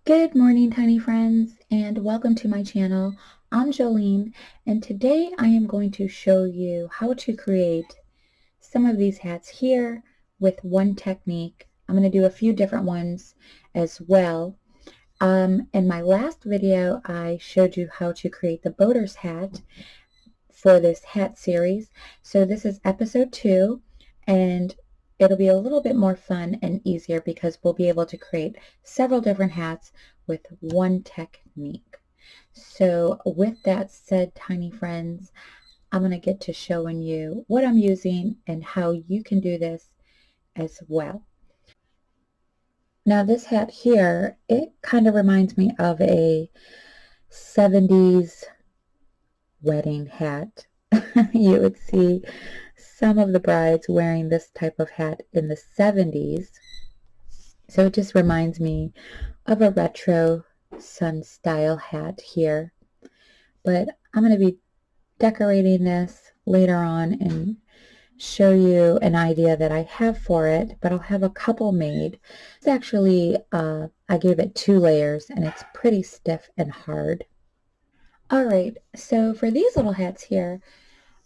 Good morning, tiny friends, and welcome to my channel. I'm Jolene, and today I am going to show you how to create some of these hats here with one technique. I'm going to do a few different ones as well. In my last video, I showed you how to create the boater's hat for this hat series. So this is episode 2, and it'll be a little bit more fun and easier because we'll be able to create several different hats with one technique. So with that said, tiny friends, I'm going to get to showing you what I'm using and how you can do this as well. Now this hat here, it kind of reminds me of a 70s wedding hat. You would see some of the brides wearing this type of hat in the 70s. So it just reminds me of a retro sun style hat here. But I'm going to be decorating this later on and show you an idea that I have for it, but I'll have a couple made. It's actually, I gave it 2 layers and it's pretty stiff and hard. Alright, so for these little hats here,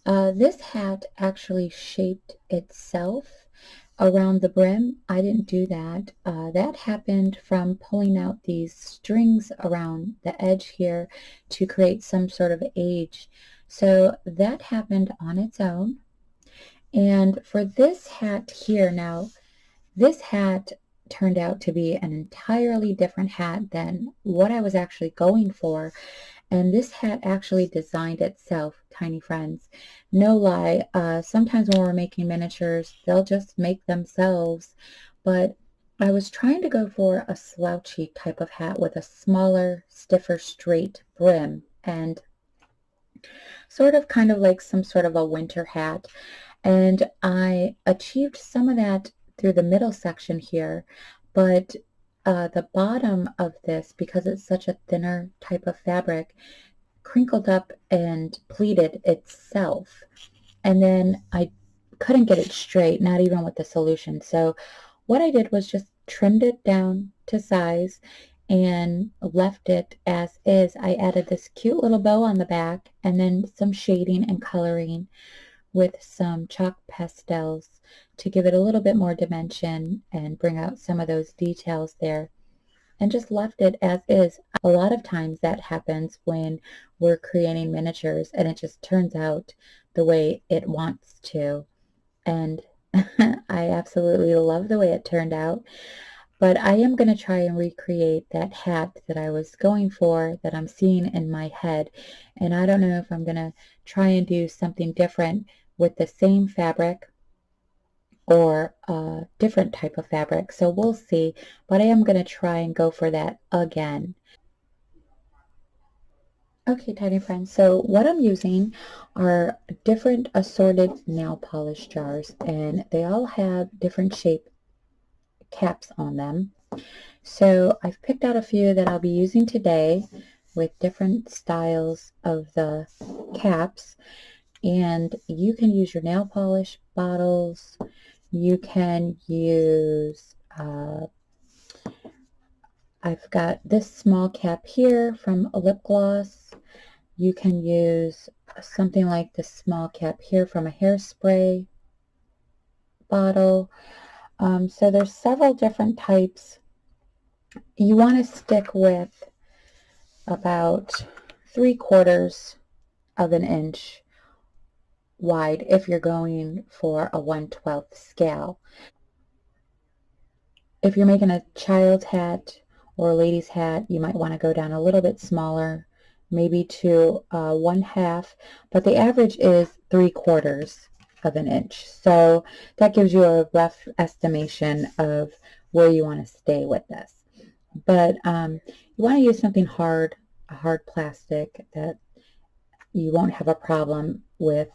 this hat actually shaped itself around the brim. I didn't do that. That happened from pulling out these strings around the edge here to create some sort of edge. So that happened on its own. And for this hat here now, this hat turned out to be an entirely different hat than what I was actually going for. And this hat actually designed itself, tiny friends. No lie, sometimes when we're making miniatures, they'll just make themselves. But I was trying to go for a slouchy type of hat with a smaller, stiffer, straight brim. And sort of kind of like some sort of a winter hat. And I achieved some of that through the middle section here, but the bottom of this, because it's such a thinner type of fabric, crinkled up and pleated itself. And then I couldn't get it straight, not even with the solution. So what I did was just trimmed it down to size and left it as is. I added this cute little bow on the back and then some shading and coloring with some chalk pastels to give it a little bit more dimension and bring out some of those details there, and just left it as is. A lot of times that happens when we're creating miniatures and it just turns out the way it wants to, and I absolutely love the way it turned out. But I am going to try and recreate that hat that I was going for, that I'm seeing in my head. And I don't know if I'm going to try and do something different with the same fabric or a different type of fabric. So we'll see. But I am going to try and go for that again. Okay, tiny friends, so what I'm using are different assorted nail polish jars, and they all have different shape caps on them. So I've picked out a few that I'll be using today with different styles of the caps. And you can use your nail polish bottles. You can use, I've got this small cap here from a lip gloss. You can use something like this small cap here from a hairspray bottle. So there's several different types. You want to stick with about 3/4 of an inch wide if you're going for a 1/12 scale. If you're making a child's hat or a lady's hat, you might want to go down a little bit smaller, maybe to 1/2, but the average is 3/4 of an inch. So that gives you a rough estimation of where you want to stay with this. But you want to use something hard, a hard plastic that you won't have a problem with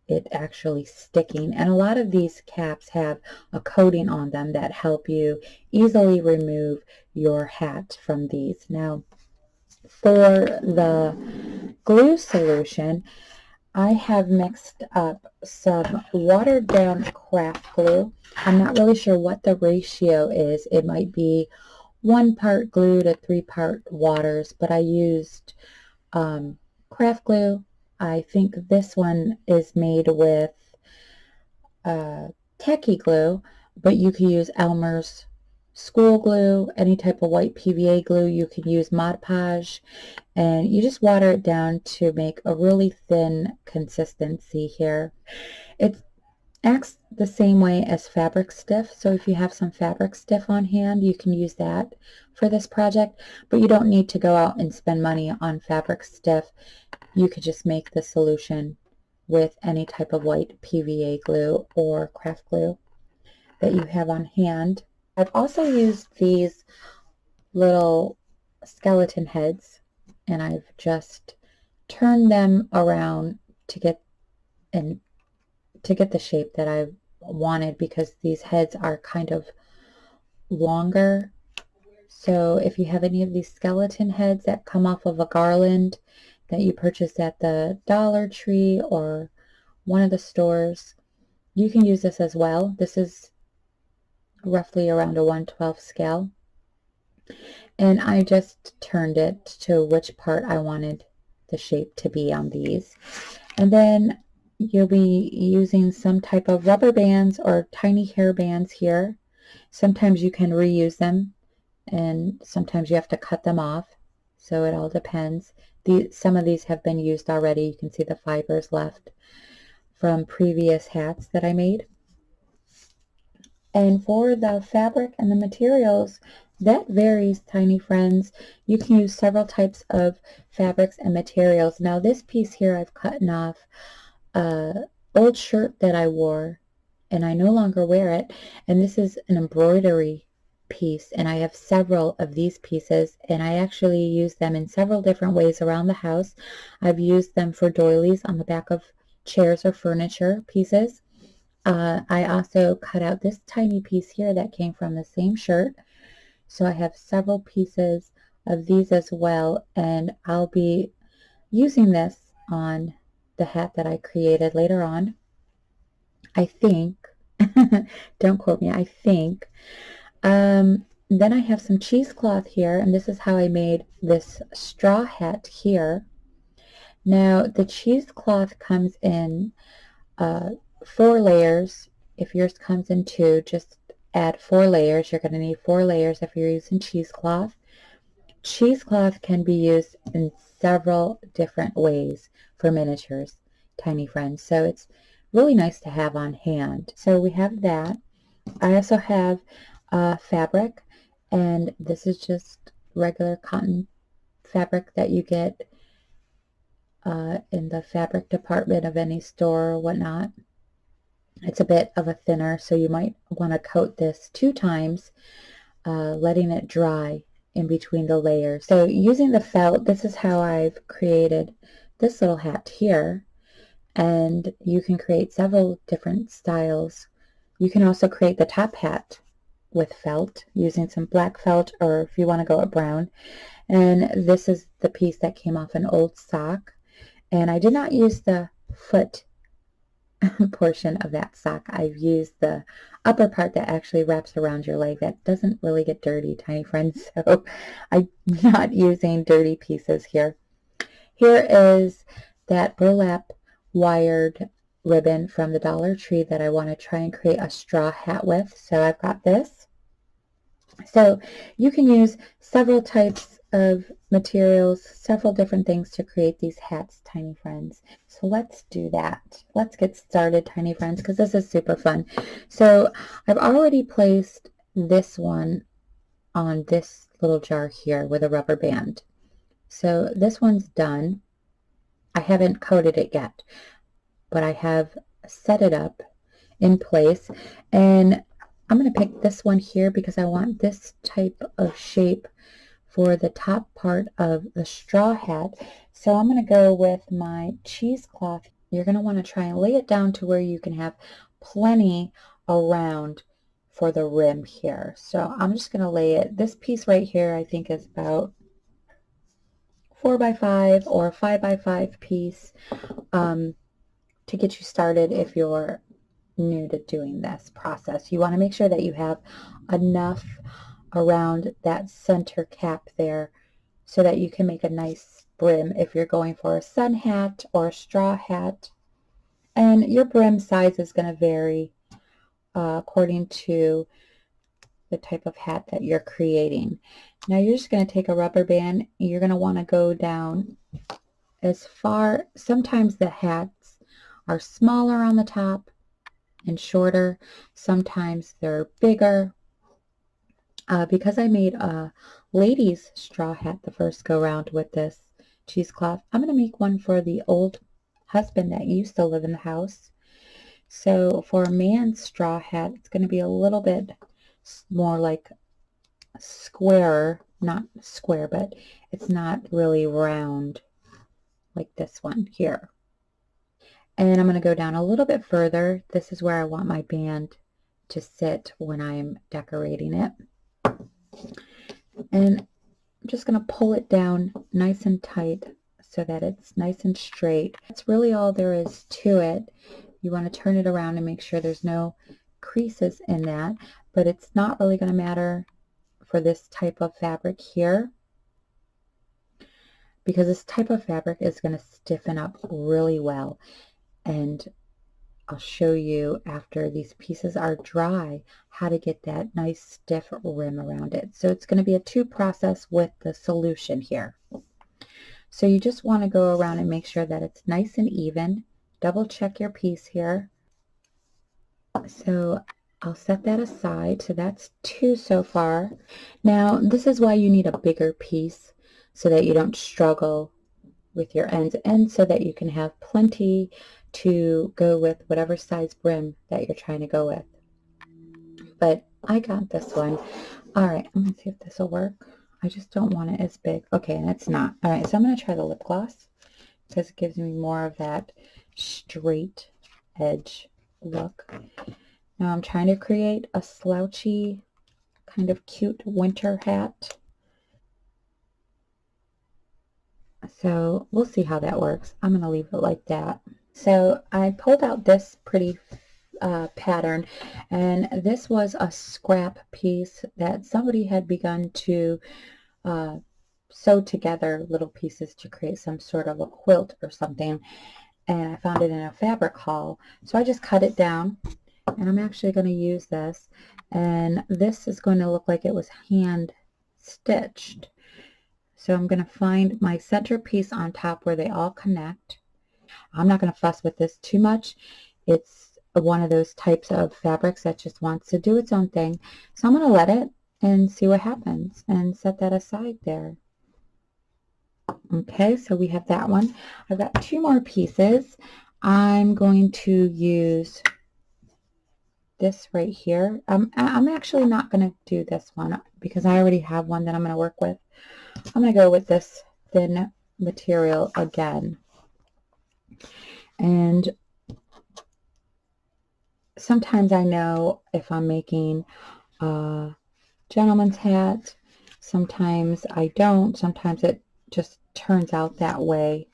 it actually sticking. And a lot of these caps have a coating on them that help you easily remove your hat from these. Now, for the glue solution, I have mixed up some watered down craft glue. I'm not really sure what the ratio is. It might be 1-part glue to 3-part waters, but I used craft glue. I think this one is made with tacky glue, but you can use Elmer's school glue, any type of white PVA glue. You can use Mod Podge, and you just water it down to make a really thin consistency here. It acts the same way as fabric stiff, so if you have some fabric stiff on hand, you can use that for this project, but you don't need to go out and spend money on fabric stiff. You could just make the solution with any type of white PVA glue or craft glue that you have on hand. I've also used these little skeleton heads, and I've just turned them around to get the shape that I wanted, because these heads are kind of longer. So if you have any of these skeleton heads that come off of a garland that you purchased at the Dollar Tree or one of the stores, you can use this as well. This is roughly around a 1/12 scale. And I just turned it to which part I wanted the shape to be on these. And then you'll be using some type of rubber bands or tiny hair bands here. Sometimes you can reuse them, and sometimes you have to cut them off. So it all depends. Some of these have been used already. You can see the fibers left from previous hats that I made. And for the fabric and the materials, that varies, tiny friends. You can use several types of fabrics and materials. Now this piece here, I've cut off an old shirt that I wore, and I no longer wear it. And this is an embroidery piece, and I have several of these pieces, and I actually use them in several different ways around the house. I've used them for doilies on the back of chairs or furniture pieces. I also cut out this tiny piece here that came from the same shirt. So I have several pieces of these as well, and I'll be using this on the hat that I created later on. I think. Don't quote me. I think. Then I have some cheesecloth here, and this is how I made this straw hat here. Now the cheesecloth comes in 4 layers. If yours comes in 2, just add 4 layers. You're going to need 4 layers if you're using cheesecloth. Cheesecloth can be used in several different ways for miniatures, tiny friends. So it's really nice to have on hand. So we have that. I also have fabric, and this is just regular cotton fabric that you get in the fabric department of any store or whatnot. It's a bit of a thinner, so you might want to coat this 2 times, letting it dry in between the layers. So using the felt, this is how I've created this little hat here, and you can create several different styles. You can also create the top hat with felt using some black felt, or if you want to go with brown. And this is the piece that came off an old sock, and I did not use the foot portion of that sock. I've used the upper part that actually wraps around your leg. That doesn't really get dirty, tiny friends, so I'm not using dirty pieces here. Here is that burlap wired ribbon from the Dollar Tree that I want to try and create a straw hat with. So I've got this. So you can use several types of materials, several different things to create these hats, tiny friends. So let's do that. Let's get started, tiny friends, because this is super fun. So I've already placed this one on this little jar here with a rubber band. So this one's done. I haven't coated it yet, but I have set it up in place, and I'm going to pick this one here because I want this type of shape for the top part of the straw hat. So I'm going to go with my cheesecloth. You're going to want to try and lay it down to where you can have plenty around for the rim here. So I'm just going to lay it. This piece right here I think is about 4x5 or 5x5 piece to get you started if you're new to doing this process. You want to make sure that you have enough around that center cap there so that you can make a nice brim if you're going for a sun hat or a straw hat. And your brim size is going to vary according to the type of hat that you're creating. Now you're just going to take a rubber band. You're going to want to go down as far. Sometimes the hats are smaller on the top and shorter. Sometimes they're bigger. Because I made a lady's straw hat the first go round with this cheesecloth, I'm going to make one for the old husband that used to live in the house. So for a man's straw hat, it's going to be a little bit more like square, not square, but it's not really round like this one here. And I'm going to go down a little bit further. This is where I want my band to sit when I'm decorating it. And I'm just going to pull it down nice and tight so that it's nice and straight. That's really all there is to it. You want to turn it around and make sure there's no creases in that, but it's not really going to matter for this type of fabric here, because this type of fabric is going to stiffen up really well. And I'll show you after these pieces are dry how to get that nice stiff rim around it. So it's going to be a two process with the solution here. So you just want to go around and make sure that it's nice and even. Double check your piece here. So I'll set that aside. So that's two so far. Now this is why you need a bigger piece so that you don't struggle with your ends, and so that you can have plenty to go with whatever size brim that you're trying to go with. But I got this one. All right, I'm gonna see if this will work. I just don't want it as big. Okay, and it's not. All right, so I'm gonna try the lip gloss because it gives me more of that straight edge look. Now I'm trying to create a slouchy kind of cute winter hat. So we'll see how that works. I'm gonna leave it like that. So I pulled out this pretty pattern, and this was a scrap piece that somebody had begun to sew together little pieces to create some sort of a quilt or something, and I found it in a fabric haul. So I just cut it down, and I'm actually going to use this, and this is going to look like it was hand stitched. So I'm going to find my center piece on top where they all connect. I'm not going to fuss with this too much. It's one of those types of fabrics that just wants to do its own thing. So I'm going to let it and see what happens and set that aside there. Okay, so we have that one. I've got two more pieces. I'm going to use this right here. I'm actually not going to do this one because I already have one that I'm going to work with. I'm going to go with this thin material again. And sometimes I know if I'm making a gentleman's hat, sometimes I don't. Sometimes it just turns out that way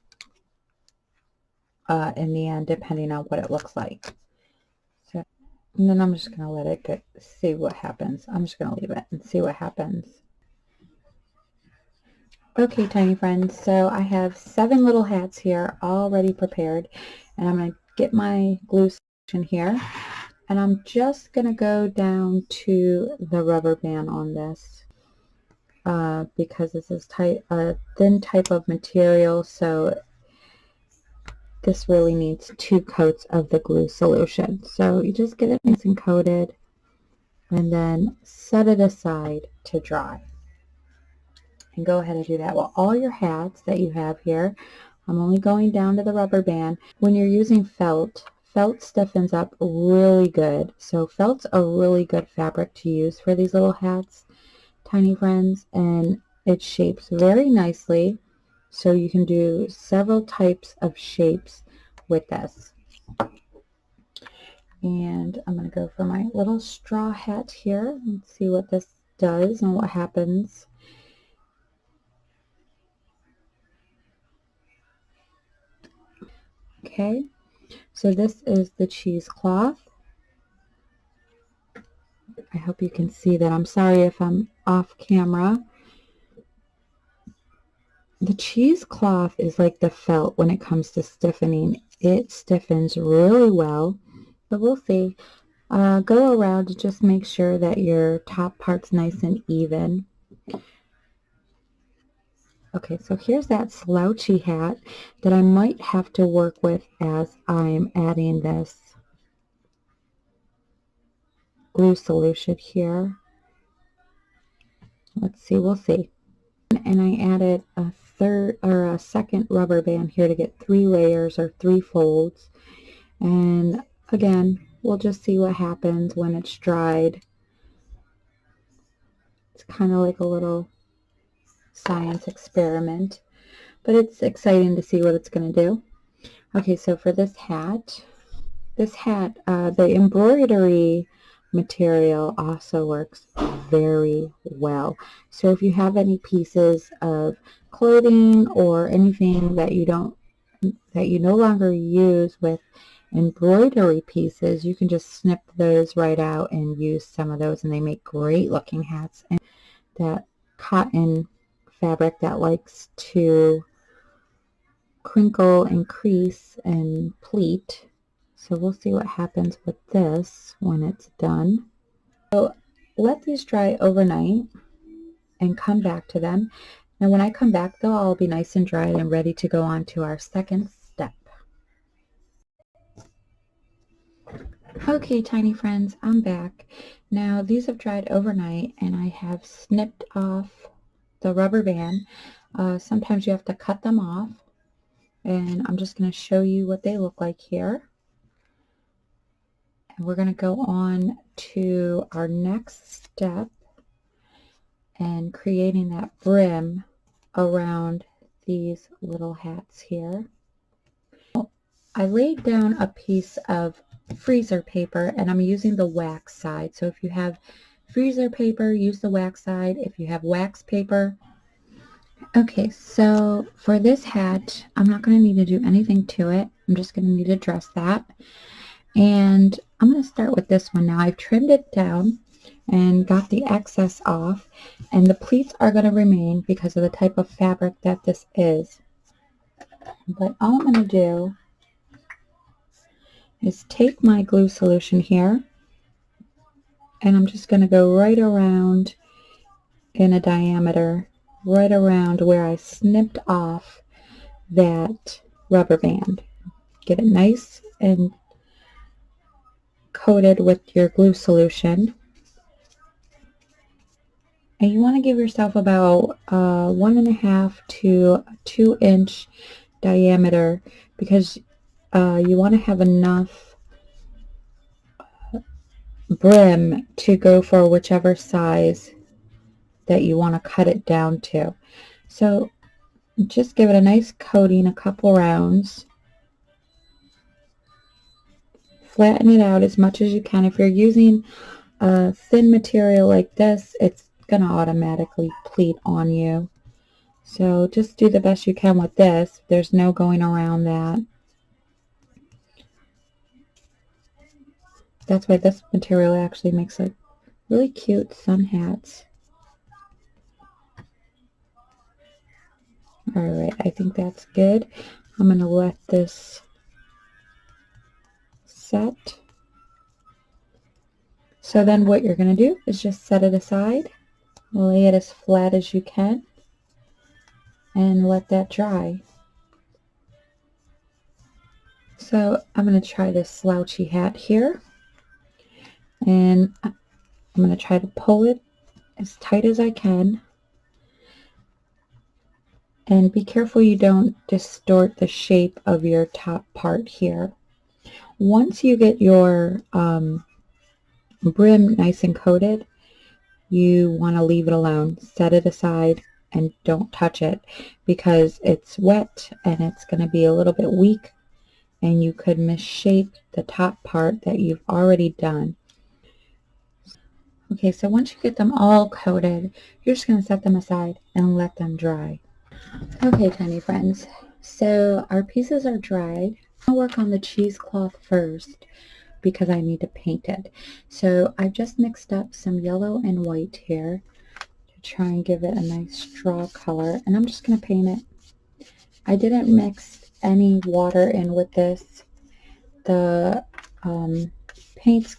in the end, depending on what it looks like. So, and then I'm just going to let it go, see what happens. I'm just going to leave it and see what happens. Okay, tiny friends, so I have 7 little hats here already prepared, and I'm going to get my glue solution here, and I'm just going to go down to the rubber band on this because this is a thin type of material, so this really needs 2 coats of the glue solution. So you just get it nice and coated and then set it aside to dry. And go ahead and do that. Well, all your hats that you have here, I'm only going down to the rubber band. When you're using felt, felt stiffens up really good. So felt's a really good fabric to use for these little hats, tiny friends, and it shapes very nicely. So you can do several types of shapes with this. And I'm going to go for my little straw hat here and see what this does and what happens. Okay, so this is the cheesecloth. I hope you can see that. I'm sorry if I'm off camera. The cheesecloth is like the felt when it comes to stiffening. It stiffens really well, but we'll see. Go around to just make sure that your top part's nice and even. Okay, so here's that slouchy hat that I might have to work with as I'm adding this glue solution here. Let's see, we'll see. And I added a second rubber band here to get 3 layers or 3 folds. And again, we'll just see what happens when it's dried. It's kind of like a little science experiment, but it's exciting to see what it's going to do. Okay, so for this hat, the embroidery material also works very well. So if you have any pieces of clothing or anything that you no longer use with embroidery pieces, you can just snip those right out and use some of those, and they make great looking hats. And that cotton fabric that likes to crinkle and crease and pleat. So we'll see what happens with this when it's done. So let these dry overnight and come back to them. Now when I come back, they'll all be nice and dry and ready to go on to our second step. Okay, tiny friends, I'm back. Now these have dried overnight and I have snipped off the rubber band. Sometimes you have to cut them off, and I'm just going to show you what they look like here. And we're going to go on to our next step and creating that brim around these little hats here. I laid down a piece of freezer paper and I'm using the wax side. So if you have freezer paper, use the wax side. If you have wax paper. Okay, so for this hat, I'm not going to need to do anything to it. I'm just going to need to dress that. And I'm going to start with this one now. I've trimmed it down and got the excess off, and the pleats are going to remain because of the type of fabric that this is. But all I'm going to do is take my glue solution here, and I'm just going to go right around in a diameter, right around where I snipped off that rubber band. Get it nice and coated with your glue solution, and you want to give yourself about 1.5 to 2 inch diameter because you want to have enough brim to go for whichever size that you want to cut it down to. So just give it a nice coating, a couple rounds. Flatten it out as much as you can. If you're using a thin material like this, it's going to automatically pleat on you. So just do the best you can with this. There's no going around that. That's why this material actually makes like really cute sun hats. Alright, I think that's good. I'm going to let this set. So then what you're going to do is just set it aside, lay it as flat as you can, and let that dry. So I'm going to try this slouchy hat here, and I'm going to try to pull it as tight as I can, and be careful you don't distort the shape of your top part here. Once you get your brim nice and coated, you want to leave it alone. Set it aside and don't touch it because it's wet and it's going to be a little bit weak and you could misshape the top part that you've already done. Okay, so once you get them all coated, you're just going to set them aside and let them dry. Okay, tiny friends, so our pieces are dried. I'll work on the cheesecloth first. because I need to paint it. So I've just mixed up some yellow and white here to try and give it a nice straw color, and I'm just going to paint it. I didn't mix any water in with this. The paint's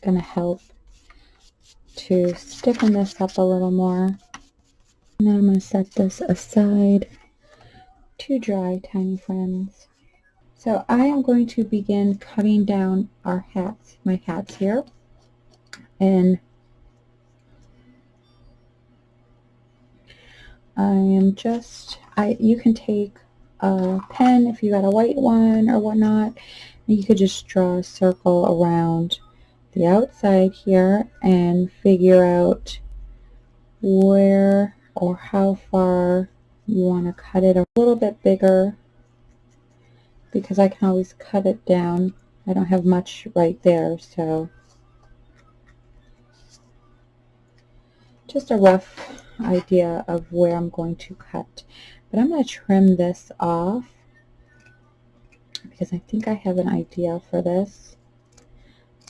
going to help to stiffen this up a little more. And then I'm going to set this aside to dry, tiny friends. So I am going to begin cutting down our hats, my hats here. And I am just, you can take a pen if you got a white one or whatnot, and you could just draw a circle around the outside here and figure out where or how far you want to cut it a little bit bigger, because I can always cut it down. I don't have much right there, so just a rough idea of where I'm going to cut. But I'm going to trim this off because I think I have an idea for this.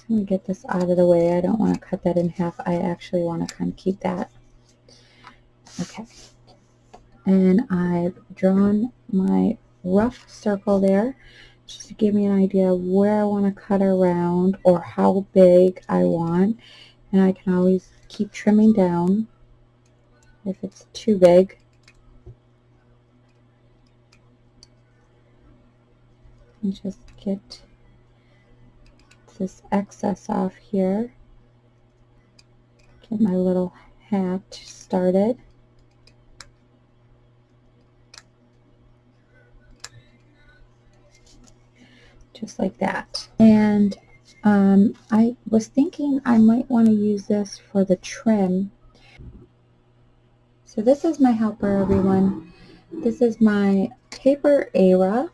I'm going to get this out of the way. I don't want to cut that in half. I actually want to kind of keep that. Okay. And I've drawn my rough circle there just to give me an idea of where I want to cut around or how big I want. And I can always keep trimming down if it's too big. And just get this excess off here. Get my little hat started. Just like that. And I was thinking I might want to use this for the trim. So this is my helper, everyone. This is my paper Era.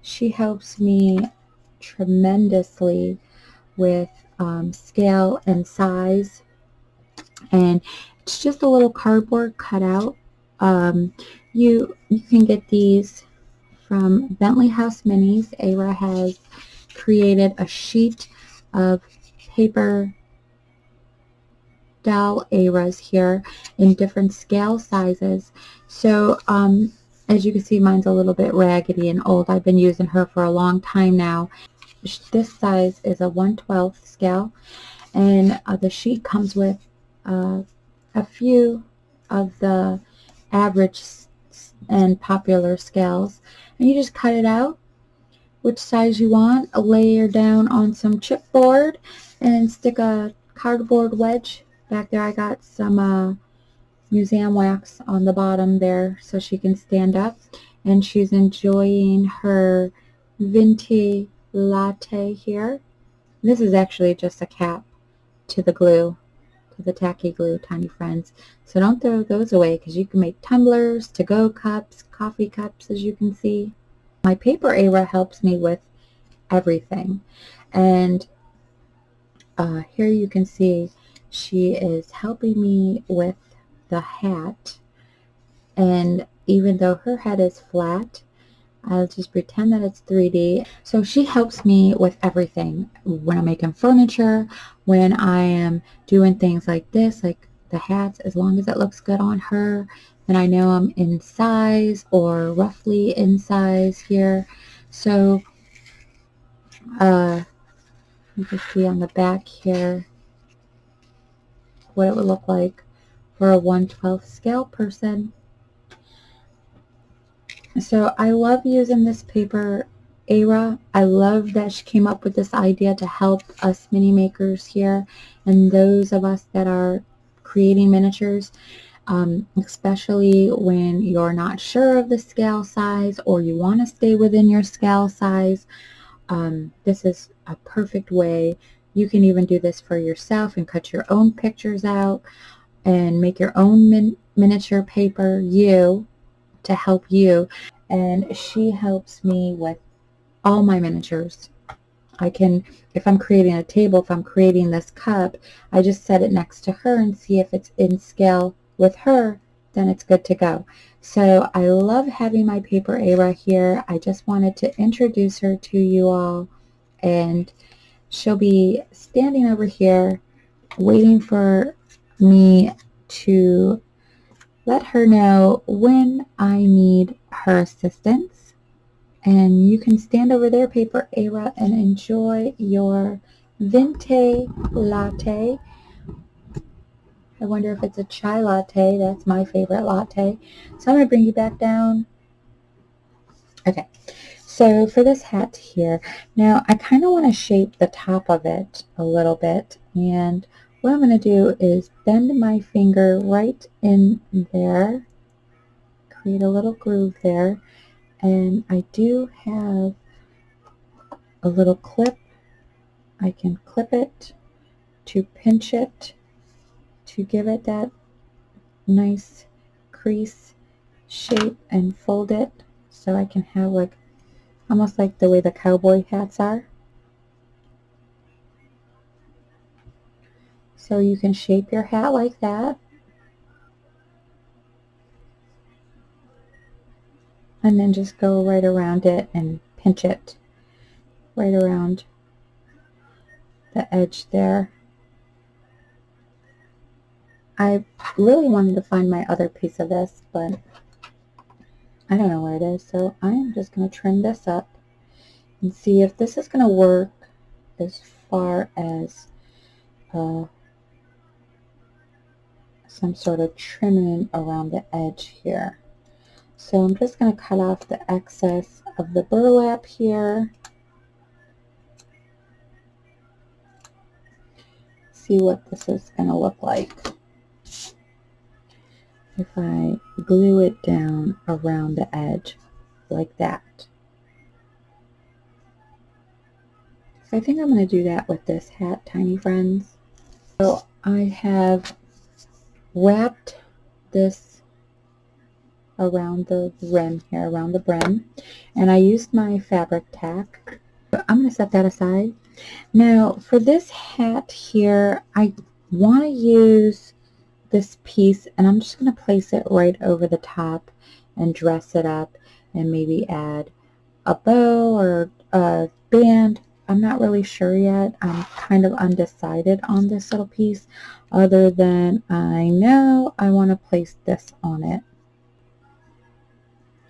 She helps me tremendously with scale and size, and it's just a little cardboard cutout. You can get these from Bentley House Minis. Era has created a sheet of paper doll Eras here in different scale sizes. So as you can see, mine's a little bit raggedy and old. I've been using her for a long time now. This size is a 1/12 scale, and the sheet comes with a few of the average and popular scales, and you just cut it out which size you want, a layer down on some chipboard, and stick a cardboard wedge back there. I got some museum wax on the bottom there so she can stand up, and she's enjoying her venti latte here. This is actually just a cap to the glue, to the tacky glue, tiny friends. So don't throw those away, because you can make tumblers, to-go cups, coffee cups, as you can see. My paper Era helps me with everything. And here you can see she is helping me with the hat. And even though her head is flat, I'll just pretend that it's 3D. So she helps me with everything. When I'm making furniture, when I am doing things like this, like the hats, as long as it looks good on her, then I know I'm in size or roughly in size here. So you can see on the back here what it would look like for a 1/12 scale person. So I love using this paper Era. I love that she came up with this idea to help us mini makers here and those of us that are creating miniatures, especially when you're not sure of the scale size or you want to stay within your scale size. This is a perfect way. You can even do this for yourself and cut your own pictures out and make your own miniature paper to help you. And she helps me with all my miniatures. I can, if I'm creating a table, if I'm creating this cup, I just set it next to her and see if it's in scale with her, then it's good to go. So I love having my paper Era here. I just wanted to introduce her to you all and she'll be standing over here waiting for me to let her know when I need her assistance. And you can stand over there, Paper Era, and enjoy your venti latte. I wonder if it's a chai latte. That's my favorite latte. So I'm going to bring you back down. Okay, so for this hat here, now I kind of want to shape the top of it a little bit. And what I'm going to do is bend my finger right in there, create a little groove there. And I do have a little clip. I can clip it to pinch it to give it that nice crease shape and fold it so I can have like almost like the way the cowboy hats are. So you can shape your hat like that. And then just go right around it and pinch it right around the edge there. I really wanted to find my other piece of this, but I don't know where it is, so I'm just going to trim this up and see if this is going to work as far as some sort of trimming around the edge here. So I'm just going to cut off the excess of the burlap here. See what this is going to look like if I glue it down around the edge like that. So I think I'm going to do that with this hat, tiny friends. So I have wrapped this around the rim here, around the brim, and I used my fabric tack. So I'm going to set that aside. Now for this hat here, I want to use this piece, and I'm just going to place it right over the top and dress it up and maybe add a bow or a band. I'm not really sure yet. I'm kind of undecided on this little piece, other than I know I want to place this on it.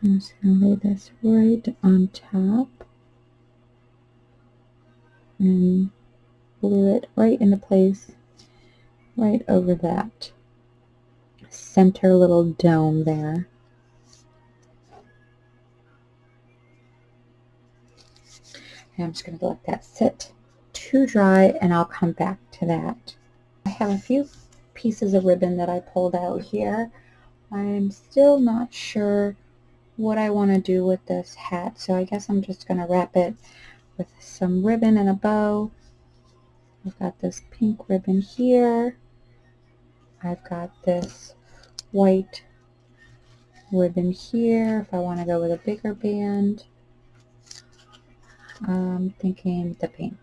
I'm just going to lay this right on top and glue it right into place, right over that center little dome there. And I'm just going to let that sit to dry, and I'll come back to that. I have a few pieces of ribbon that I pulled out here. I'm still not sure what I want to do with this hat, so I guess I'm just going to wrap it with some ribbon and a bow. I've got this pink ribbon here. I've got this white ribbon here if I want to go with a bigger band. I'm thinking the pink.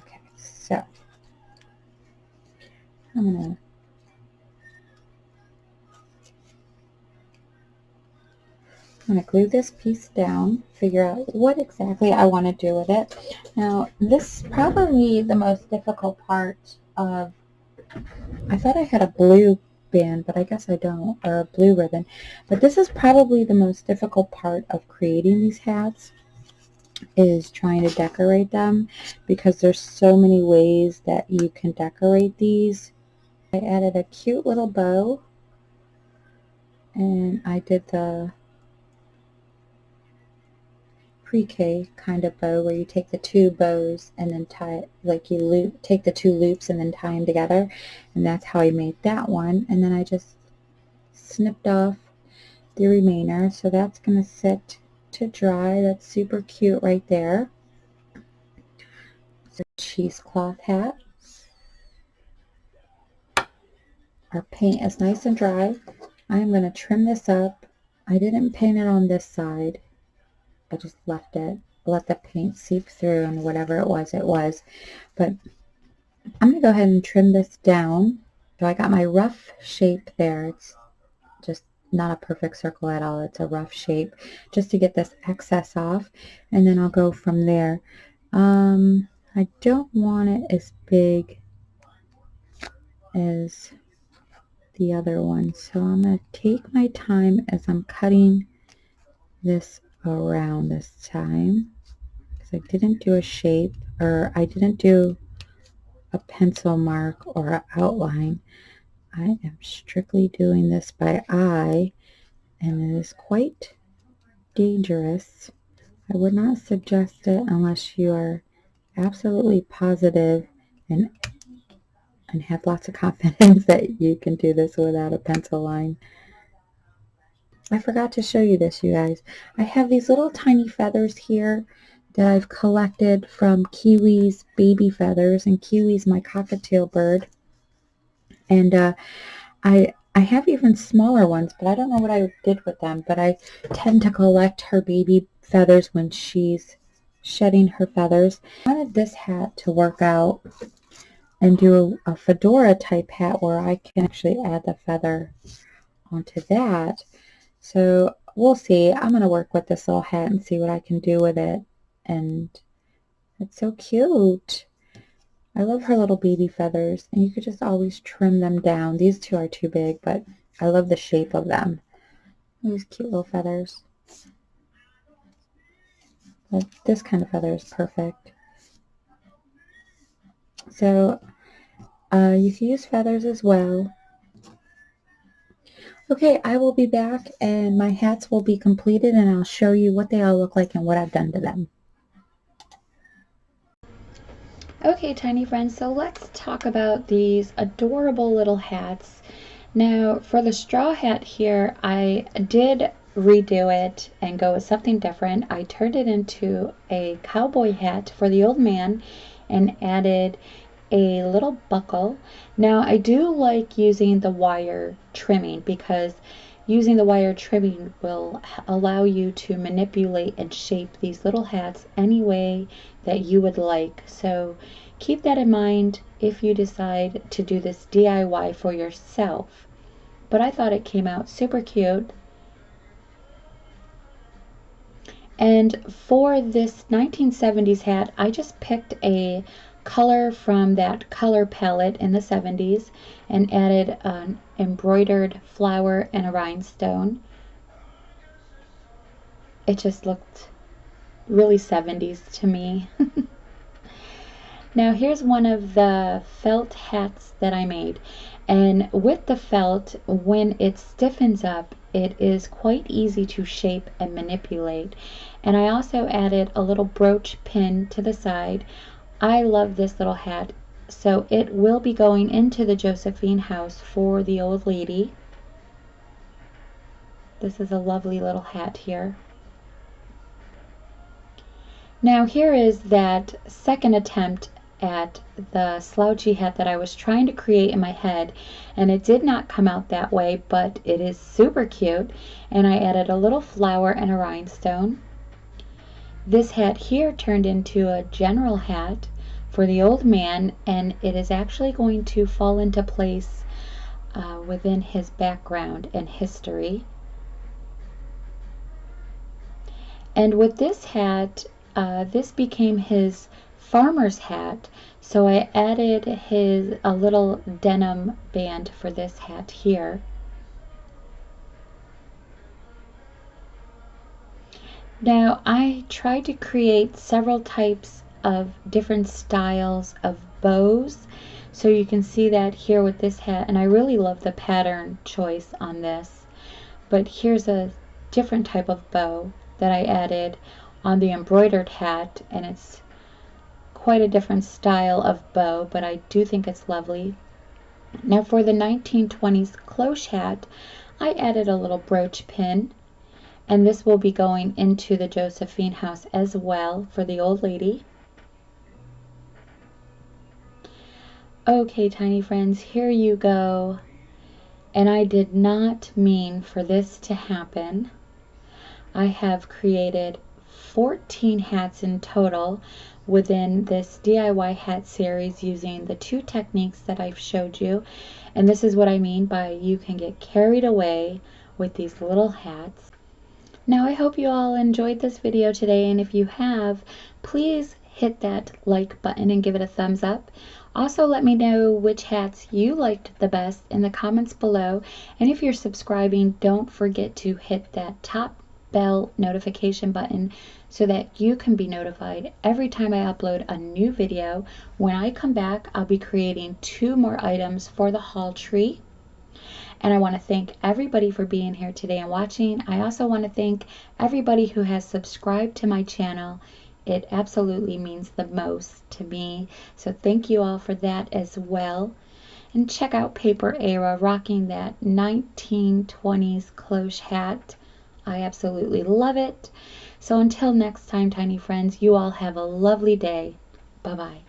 Okay, so I'm gonna glue this piece down, figure out what exactly I want to do with it. Now, this is probably the most difficult part of, I thought I had a blue band, but I guess I don't, or a blue ribbon. But this is probably the most difficult part of creating these hats, is trying to decorate them, because there's so many ways that you can decorate these. I added a cute little bow, and I did the pre-K kind of bow where you take the two bows and then tie it, like you take the two loops and then tie them together, and that's how I made that one. And then I just snipped off the remainder, so that's going to sit to dry. That's super cute right there. It's a cheesecloth hat. Our paint is nice and dry. I'm going to trim this up. I didn't paint it on this side. I just left it, let the paint seep through, and whatever it was. But I'm going to go ahead and trim this down. So I got my rough shape there. It's just not a perfect circle at all. It's a rough shape just to get this excess off. And then I'll go from there. I don't want it as big as the other one, so I'm going to take my time as I'm cutting this around this time, because I didn't do a shape, or I didn't do a pencil mark or an outline. I am strictly doing this by eye, and it is quite dangerous. I would not suggest it unless you are absolutely positive and have lots of confidence that you can do this without a pencil line. I forgot to show you this, you guys. I have these little tiny feathers here that I've collected from Kiwi's baby feathers, and Kiwi's my cockatiel bird. And I have even smaller ones, but I don't know what I did with them, but I tend to collect her baby feathers when she's shedding her feathers. I wanted this hat to work out and do a fedora type hat where I can actually add the feather onto that. So we'll see. I'm going to work with this little hat and see what I can do with it. And it's so cute. I love her little baby feathers, and you could just always trim them down. These two are too big, but I love the shape of them. These cute little feathers. Like this kind of feather is perfect. So you can use feathers as well. Okay, I will be back and my hats will be completed, and I'll show you what they all look like and what I've done to them. Okay, tiny friends, so let's talk about these adorable little hats. Now, for the straw hat here, I did redo it and go with something different. I turned it into a cowboy hat for the old man and added a little buckle. Now, I do like using the wire trimming, because using the wire trimming will allow you to manipulate and shape these little hats any way that you would like. So keep that in mind if you decide to do this DIY for yourself. But I thought it came out super cute. And for this 1970s hat, I just picked a color from that color palette in the 70s and added an embroidered flower and a rhinestone. It just looked really 70s to me. Now here's one of the felt hats that I made, and with the felt, when it stiffens up, it is quite easy to shape and manipulate. And I also added a little brooch pin to the side. I love this little hat, so it will be going into the Josephine house for the old lady. This is a lovely little hat here. Now here is that second attempt at the slouchy hat that I was trying to create in my head, and it did not come out that way, but it is super cute, and I added a little flower and a rhinestone. This hat here turned into a general hat for the old man, and it is actually going to fall into place within his background and history. And with this hat, this became his farmer's hat, so I added a little denim band for this hat here. Now I tried to create several types of different styles of bows, so you can see that here with this hat, and I really love the pattern choice on this. But here's a different type of bow that I added on the embroidered hat, and it's quite a different style of bow, but I do think it's lovely. Now for the 1920s cloche hat, I added a little brooch pin, and this will be going into the Josephine house as well for the old lady. Okay, tiny friends, here you go. And I did not mean for this to happen. I have created 14 hats in total within this DIY hat series using the two techniques that I've showed you. And this is what I mean by you can get carried away with these little hats. Now I hope you all enjoyed this video today, and if you have, please hit that like button and give it a thumbs up. Also, let me know which hats you liked the best in the comments below. And if you're subscribing, don't forget to hit that top bell notification button so that you can be notified every time I upload a new video. When I come back, I'll be creating 2 more items for the haul tree. And I want to thank everybody for being here today and watching. I also want to thank everybody who has subscribed to my channel. It absolutely means the most to me. So thank you all for that as well. And check out Paper Era rocking that 1920s cloche hat. I absolutely love it. So until next time, tiny friends, you all have a lovely day. Bye-bye.